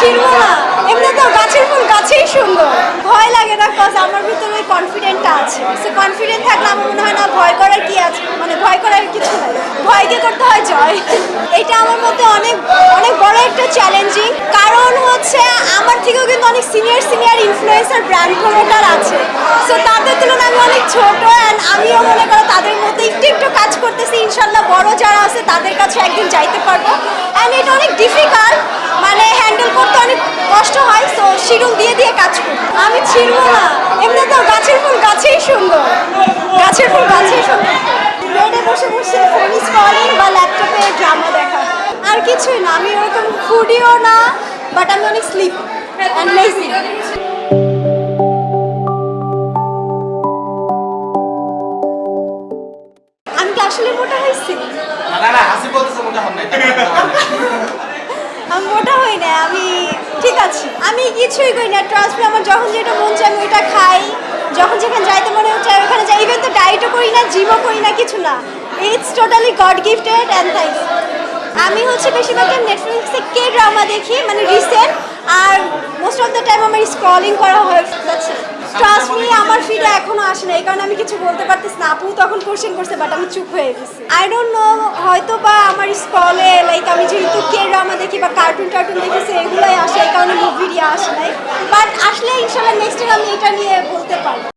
ছিড়বো না, এমনি তো গাছের ফুল গাছেই সুন্দর। ভয় লাগে না, কজ আমার ভিতরে ওই কনফিডেন্টটা আছে। সো কনফিডেন্ট থাকলে আমার মনে হয় না ভয় করার কি আছে, মানে ভয় করার কিছু নাই, ভয়কে করতে হয় জয়। এটা আমার মধ্যে অনেক অনেক বড় একটা চ্যালেঞ্জিং, কারণ হচ্ছে আমার থেকেও কিন্তু অনেক সিনিয়র ইনফ্লুয়েন্সার ব্র্যান্ড প্রমোটার আছে। সো তাদের তুলনায় আমি অনেক ছোট, অ্যান্ড আমিও মনে করো তাদের মধ্যে একটু কাজ করতেছি। ইনশাল্লাহ বড় যারা আছে তাদের কাছে একদিন যাইতে পারবো। অ্যান্ড এটা অনেক ডিফিকাল্ট, মানে হ্যান্ডেল করতে অনেক কষ্ট হয়। সো শিডিউল দিয়ে কাজ করি। আমি ছিড়বো না, এমনি তো গাছের ফুল গাছেই সুন্দর, গাছের ফুল গাছেই সুন্দর। বেডে বসে বসে ফোন স্ক্রলিং বা ল্যাপটপে ড্রামা দেখা, আর কিছুই না। আমি ওরকম ফুডিও না, বাট আমি অনেক স্লিপ অ্যান্ড লেজি। আমি কি আসলে মোটা হয়েছি? আমি মোটা হই না, আমি ঠিক আছে, আমি কিছুই করি না। ট্রাস্ট মি, আমার যখন যেটা মন চায় আমি ওইটা খাই, যখন যেখানে যাইতে মনে চায় ওখানে যাই। ইভেন তো ডায়েটও করি না, জিমও করি না, কিছু না। It's totally God gifted and thanks. আমি হচ্ছে বেশিরভাগ নেটফ্লিক্সে কে ড্রামা দেখি, মানে রিসেন্ট, আর মোস্ট অফ দ্য টাইম আমার স্ক্রলিং করা হয়। ট্রাস্ট মি, আমার ফিডে এখনো আসে না, এই কারণে আমি কিছু বলতে পারতেছি না। আপু তখন কোশ্চেন করছে, বাট আমি চুপ হয়ে গেছি। আই ডোন্ট নো, হয়তো বা আমার স্ক্রলে লাইক আমি যেহেতু কে ড্রামা দেখি বা কার্টুন দেখেছি, এগুলোই আসে, এই কারণে মুভি দিয়ে আসে নাই। বাট আসলে ইনশাল্লাহ নেক্সট টাইম আমি এটা নিয়ে বলতে পারবো।